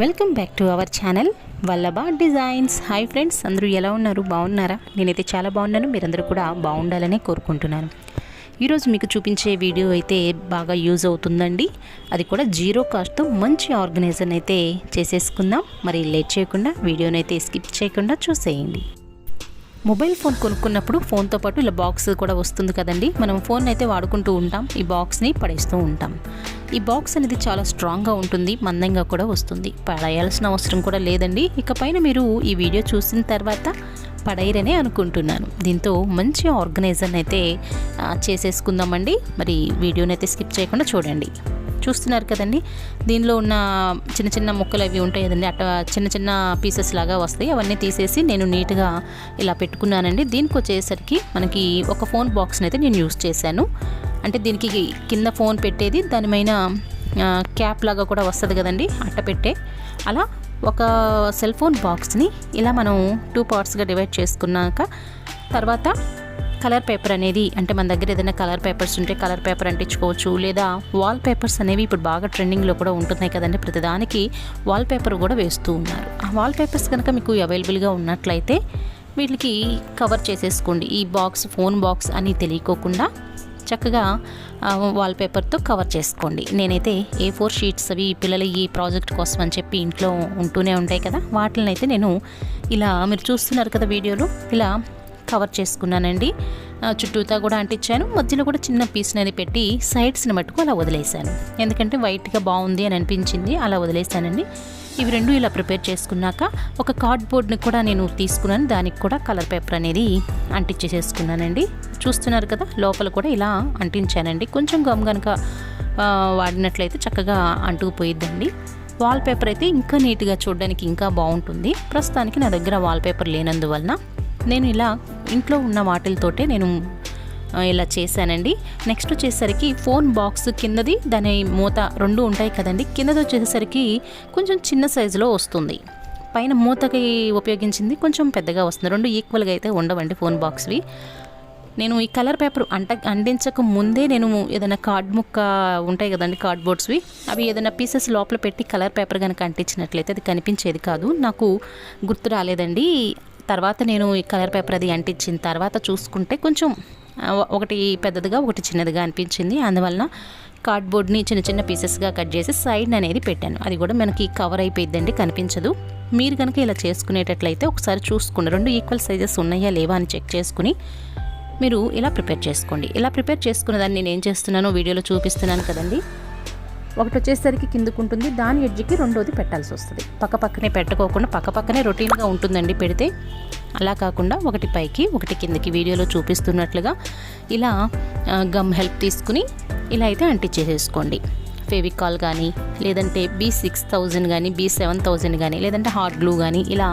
Welcome back to our channel Vallabha designs. Hi friends, అందరూ ఎలా ఉన్నారు? బాగున్నారా? నేనైతే చాలా బాగున్నాను. మీరందరూ కూడా బాగుండాలని కోరుకుంటున్నాను. ఈరోజు మీకు చూపించే వీడియో అయితే బాగా యూజ్ అవుతుందండి. అది కూడా జీరో కాస్ట్తో మంచి ఆర్గనైజర్ అయితే చేసేసుకుందాం. మరి లేట్ చేయకుండా వీడియోని అయితే స్కిప్ చేయకుండా చూసేయండి. మొబైల్ ఫోన్ కొనుక్కున్నప్పుడు ఫోన్తో పాటు ఇలా బాక్స్ కూడా వస్తుంది కదండి. మనం ఫోన్ అయితే వాడుకుంటూ ఉంటాం, ఈ బాక్స్ని పడేస్తూ ఉంటాం. ఈ బాక్స్ అనేది చాలా స్ట్రాంగ్గా ఉంటుంది, మందంగా కూడా వస్తుంది. పడేయాల్సిన అవసరం కూడా లేదండి. ఇకపైన మీరు ఈ వీడియో చూసిన తర్వాత పడేయరనే అనుకుంటున్నాను. దీంతో మంచి ఆర్గనైజర్ని అయితే చేసేసుకుందామండి. మరి వీడియోని అయితే స్కిప్ చేయకుండా చూడండి. చూస్తున్నారు కదండి, దీనిలో ఉన్న చిన్న చిన్న ముక్కలు అవి ఉంటాయి కదండి, అట్లా చిన్న చిన్న పీసెస్ లాగా వస్తాయి. అవన్నీ తీసేసి నేను నీట్గా ఇలా పెట్టుకున్నానండి. దీనికి వచ్చేసరికి మనకి ఒక ఫోన్ బాక్స్ని అయితే నేను యూస్ చేశాను. అంటే దీనికి కింద ఫోన్ పెట్టేది, దానిపైన క్యాప్ లాగా కూడా వస్తుంది కదండి, అట్ట పెట్టే అలా ఒక సెల్ ఫోన్ బాక్స్ని ఇలా మనం 2 పార్ట్స్గా డివైడ్ చేసుకున్నాక తర్వాత కలర్ పేపర్ అనేది, అంటే మన దగ్గర ఏదైనా కలర్ పేపర్స్ ఉంటే కలర్ పేపర్ అంటించుకోవచ్చు. లేదా వాల్ పేపర్స్ అనేవి ఇప్పుడు బాగా ట్రెండింగ్లో కూడా ఉంటున్నాయి కదండి. ప్రతిదానికి వాల్ పేపర్ కూడా వేస్తూ ఉన్నారు. ఆ వాల్ పేపర్స్ కనుక మీకు అవైలబుల్గా ఉన్నట్లయితే వీటికి కవర్ చేసేసుకోండి. ఈ బాక్స్ ఫోన్ బాక్స్ అని తెలియకోకుండా చక్కగా వాల్ పేపర్తో కవర్ చేసుకోండి. నేనైతే A4 షీట్స్ అవి పిల్లల ఈ ప్రాజెక్ట్ కోసం అని చెప్పి ఇంట్లో ఉంటూనే ఉంటాయి కదా, వాటిని అయితే నేను ఇలా మీరు చూస్తున్నారు కదా వీడియోలో, ఇలా కవర్ చేసుకున్నానండి. చుట్టూతా కూడా అంటించాను. మధ్యలో కూడా చిన్న పీస్ అనేది పెట్టి సైడ్స్ని మట్టుకు అలా వదిలేసాను. ఎందుకంటే వైట్గా బాగుంది అని అనిపించింది, అలా వదిలేసానండి. ఇవి రెండు ఇలా ప్రిపేర్ చేసుకున్నాక ఒక కార్డ్బోర్డ్ని కూడా నేను తీసుకున్నాను. దానికి కూడా కలర్ పేపర్ అనేది అంటించేసేసుకున్నానండి. చూస్తున్నారు కదా, లోపల కూడా ఇలా అంటించానండి. కొంచెం గమ్ కనుక వాడినట్లయితే చక్కగా అంటుకుపోయిద్దండి. వాల్ పేపర్ అయితే ఇంకా నీట్గా చూడడానికి ఇంకా బాగుంటుంది. ప్రస్తుతానికి నా దగ్గర వాల్ పేపర్ లేనందువలన నేను ఇలా ఇంట్లో ఉన్న వాటితోటే నేను ఇలా చేశానండి. నెక్స్ట్ వచ్చేసరికి ఫోన్ బాక్స్ కిందది, దాని మూత రెండు ఉంటాయి కదండి. కిందది వచ్చేసరికి కొంచెం చిన్న సైజులో వస్తుంది. పైన మూతకి ఉపయోగించింది కొంచెం పెద్దగా వస్తుంది. రెండు ఈక్వల్గా అయితే ఉండవండి ఫోన్ బాక్స్వి. నేను ఈ కలర్ పేపర్ అంటించక ముందే నేను ఏదైనా కార్డ్ ముక్క ఉంటాయి కదండి, కార్డ్బోర్డ్స్వి, అవి ఏదైనా పీసెస్ లోపల పెట్టి కలర్ పేపర్ కనుక అంటించినట్లయితే అది కనిపించేది కాదు. నాకు గుర్తు రాలేదండి. తర్వాత నేను ఈ కలర్ పేపర్ అది అంటించిన తర్వాత చూసుకుంటే కొంచెం ఒకటి పెద్దదిగా ఒకటి చిన్నదిగా అనిపించింది. అందువలన కార్డ్బోర్డ్ని చిన్న చిన్న పీసెస్గా కట్ చేసి సైడ్ అనేది పెట్టాను. అది కూడా మనకి కవర్ అయిపోయిందండి, కనిపించదు. మీరు కనుక ఇలా చేసుకునేటట్లయితే ఒకసారి చూసుకోండి, రెండు ఈక్వల్ సైజెస్ ఉన్నాయా లేవా అని చెక్ చేసుకుని మీరు ఇలా ప్రిపేర్ చేసుకోండి. ఇలా ప్రిపేర్ చేసుకున్న దాన్ని నేను ఏం చేస్తున్నానో వీడియోలో చూపిస్తున్నాను కదండి. ఒకటి వచ్చేసరికి కిందకు ఉంటుంది, దాని ఎడ్జ్కి రెండోది పెట్టాల్సి వస్తుంది. పక్కనే పెట్టుకోకుండా పక్కనే రొటీన్గా ఉంటుందండి పెడితే. అలా కాకుండా ఒకటి పైకి ఒకటి కిందకి వీడియోలో చూపిస్తున్నట్లుగా ఇలా గమ్ హెల్ప్ తీసుకుని ఇలా అయితే అంటించేసేసుకోండి. ఫెవికాల్ కానీ, లేదంటే B6000 కానీ, B7000 కానీ, లేదంటే హాట్ గ్లూ కానీ ఇలా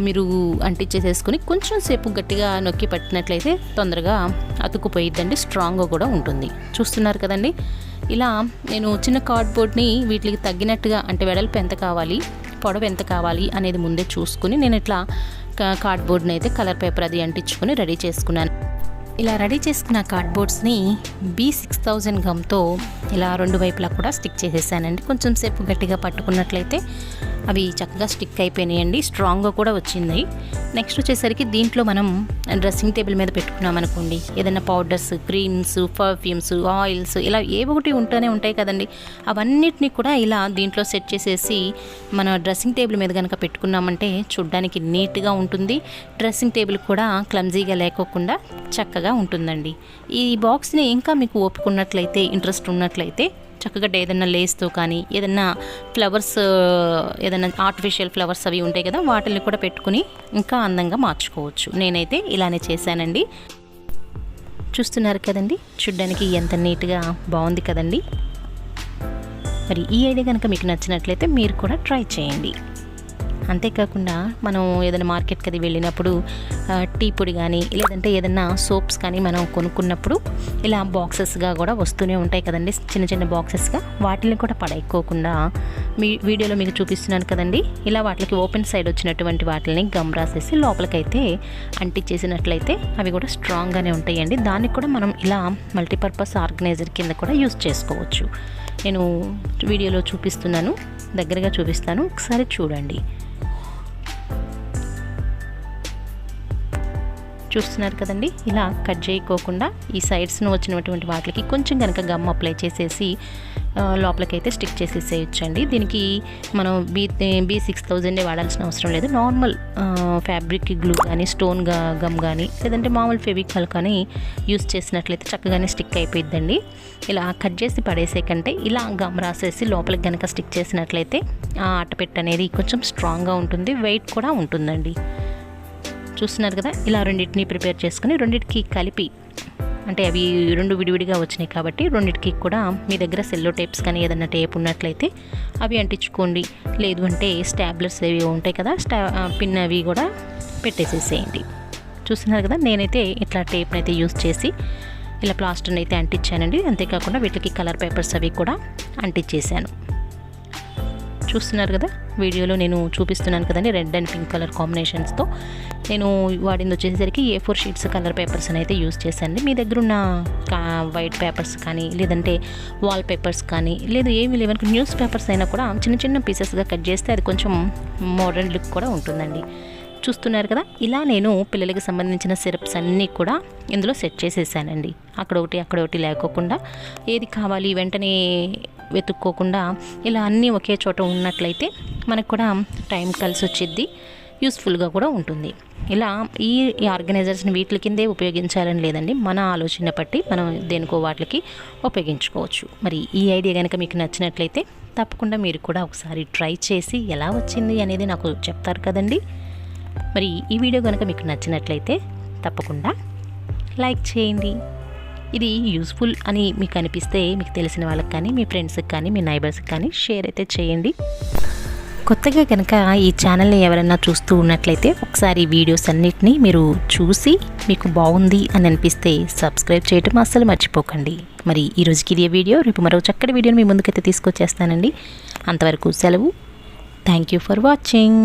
మీరు అంటించేసేసుకుని కొంచెం సేపు గట్టిగా నొక్కి పట్టినట్లయితే తొందరగా అతుక్కుపోయిద్దండి, స్ట్రాంగ్గా కూడా ఉంటుంది. చూస్తున్నారు కదండి, ఇలా నేను చిన్న కార్డ్బోర్డ్ని వీటికి తగ్గినట్టుగా, అంటే వెడల్పు ఎంత కావాలి, పొడవు ఎంత కావాలి అనేది ముందే చూసుకుని నేను ఇట్లా కార్డ్బోర్డ్ని అయితే కలర్ పేపర్ అది అంటించుకొని రెడీ చేసుకున్నాను. ఇలా రెడీ చేసుకున్న కార్డ్బోర్డ్స్ని B6000 గమ్తో ఇలా రెండు వైపులా కూడా స్టిక్ చేసేసానండి. కొంచెం సేపు గట్టిగా పట్టుకున్నట్లయితే అవి చక్కగా స్టిక్ అయిపోయినాయండి, స్ట్రాంగ్గా కూడా వచ్చింది. నెక్స్ట్ వచ్చేసరికి దీంట్లో మనం డ్రెస్సింగ్ టేబుల్ మీద పెట్టుకున్నాం అనుకోండి, ఏదైనా పౌడర్స్, క్రీమ్స్, పర్ఫ్యూమ్స్, ఆయిల్స్ ఇలా ఏవో ఒకటి ఉంటూనే ఉంటాయి కదండి. అవన్నిటినీ కూడా ఇలా దీంట్లో సెట్ చేసేసి మన డ్రెస్సింగ్ టేబుల్ మీద కనుక పెట్టుకున్నామంటే చూడ్డానికి నీట్గా ఉంటుంది. డ్రెస్సింగ్ టేబుల్ కూడా క్లమ్జీగా లేకోకుండా చక్కగా ఉంటుందండి. ఈ బాక్స్ని ఇంకా మీకు ఓపుకున్నట్లయితే, ఇంట్రెస్ట్ ఉన్నట్లయితే చక్కగా ఏదైనా లేస్తో కానీ, ఏదైనా ఫ్లవర్స్, ఏదైనా ఆర్టిఫిషియల్ ఫ్లవర్స్ అవి ఉంటాయి కదా, వాటిని కూడా పెట్టుకుని ఇంకా అందంగా మార్చుకోవచ్చు. నేనైతే ఇలానే చేశానండి. చూస్తున్నారు కదండి, చూడ్డానికి ఎంత నీట్గా బాగుంది కదండి. మరి ఈ ఐడియా కనుక మీకు నచ్చినట్లయితే మీరు కూడా ట్రై చేయండి. అంతేకాకుండా మనం ఏదైనా మార్కెట్కి అది వెళ్ళినప్పుడు టీ పొడి కానీ, లేదంటే ఏదైనా సోప్స్ కానీ మనం కొనుక్కున్నప్పుడు ఇలా బాక్సెస్గా కూడా వస్తూనే ఉంటాయి కదండి, చిన్న చిన్న బాక్సెస్గా. వాటిని కూడా పడేయకోకుండా మీ వీడియోలో మీకు చూపిస్తున్నాను కదండి, ఇలా వాటికి ఓపెన్ సైడ్ వచ్చినటువంటి వాటిని గమ్ రాసేసి లోపలికైతే అంటించేసినట్లయితే అవి కూడా స్ట్రాంగ్గానే ఉంటాయండి. దానికి కూడా మనం ఇలా మల్టీపర్పస్ ఆర్గనైజర్ కింద కూడా యూస్ చేసుకోవచ్చు. నేను వీడియోలో చూపిస్తున్నాను. దగ్గరగా చూపిస్తాను, ఒకసారి చూడండి. చూస్తున్నారు కదండి, ఇలా కట్ చేయకోకుండా ఈ సైడ్స్ను వచ్చినటువంటి వాటికి కొంచెం కనుక గమ్ అప్లై చేసేసి లోపలికైతే స్టిక్ చేసేసేయచ్చండి. దీనికి మనం B6000 వాడాల్సిన అవసరం లేదు. నార్మల్ ఫ్యాబ్రిక్ గ్లూ కానీ, స్టోన్ గమ్ కానీ, లేదంటే మామూలు ఫెవికాల్ కానీ యూస్ చేసినట్లయితే చక్కగానే స్టిక్ అయిపోయిద్దండి. ఇలా కట్ చేసి పడేసే కంటే ఇలా గమ్ రాసేసి లోపలికి కనుక స్టిక్ చేసినట్లయితే ఆ అట్టపెట్టు అనేది కొంచెం స్ట్రాంగ్గా ఉంటుంది, వెయిట్ కూడా ఉంటుందండి. చూస్తున్నారు కదా, ఇలా రెండింటిని ప్రిపేర్ చేసుకుని రెండింటికి కలిపి, అంటే అవి రెండు విడివిడిగా వచ్చినాయి కాబట్టి రెండింటికి కూడా మీ దగ్గర సెల్లో టేప్స్ కానీ ఏదైనా టేప్ ఉన్నట్లయితే అవి అంటించుకోండి. లేదు అంటే స్టాబ్లర్స్ అవి ఉంటాయి కదా, పిన్ అవి కూడా పెట్టేసేసేయండి. చూస్తున్నారు కదా, నేనైతే ఇట్లా టేప్ని అయితే యూస్ చేసి ఇలా ప్లాస్టర్ని అయితే అంటించానండి. అంతేకాకుండా వీటికి కలర్ పేపర్స్ అవి కూడా అంటించేసాను. చూస్తున్నారు కదా, వీడియోలో నేను చూపిస్తున్నాను కదండి, రెడ్ అండ్ పింక్ కలర్ కాంబినేషన్స్తో నేను వాడింది వచ్చేసరికి A4 షీట్స్ కలర్ పేపర్స్ అని అయితే యూస్ చేశాను. మీ దగ్గర ఉన్న వైట్ పేపర్స్ కానీ, లేదంటే వాల్ పేపర్స్ కానీ, లేదు ఏమీ లేవనుకో న్యూస్ పేపర్స్ అయినా కూడా చిన్న చిన్న పీసెస్గా కట్ చేస్తే అది కొంచెం మోడర్న్ లుక్ కూడా ఉంటుందండి. చూస్తున్నారు కదా, ఇలా నేను పిల్లలకి సంబంధించిన సిరప్స్ అన్నీ కూడా ఇందులో సెట్ చేసేసానండి. అక్కడ ఒకటి లేకోకుండా ఏది కావాలి వెంటనే వెతుక్కోకుండా ఇలా అన్నీ ఒకే చోట ఉన్నట్లయితే మనకు కూడా టైం కలిసి వచ్చిద్ది, యూస్ఫుల్గా కూడా ఉంటుంది. ఇలా ఈ ఆర్గనైజర్స్ని వీటి కిందే ఉపయోగించాలని లేదండి, మన ఆలోచన బట్టి మనం దేనికో వాటికి ఉపయోగించుకోవచ్చు. మరి ఈ ఐడియా కనుక మీకు నచ్చినట్లయితే తప్పకుండా మీరు కూడా ఒకసారి ట్రై చేసి ఎలా వచ్చింది అనేది నాకు చెప్తారు కదండి. మరి ఈ వీడియో కనుక మీకు నచ్చినట్లయితే తప్పకుండా లైక్ చేయండి. ఇది యూస్ఫుల్ అని మీకు అనిపిస్తే మీకు తెలిసిన వాళ్ళకి కానీ, మీ ఫ్రెండ్స్కి కానీ, మీ నైబర్స్కి కానీ షేర్ అయితే చేయండి. కొత్తగా కనుక ఈ ఛానల్ని ఎవరైనా చూస్తూ ఉన్నట్లయితే ఒకసారి వీడియోస్ అన్నిటినీ మీరు చూసి మీకు బాగుంది అని అనిపిస్తే సబ్స్క్రైబ్ చేయడం అస్సలు మర్చిపోకండి. మరి ఈరోజుకి ఇదే వీడియో, రేపు మరో చక్కటి వీడియోని మీ ముందుకైతే తీసుకొచ్చేస్తానండి. అంతవరకు సెలవు. Thank you for watching.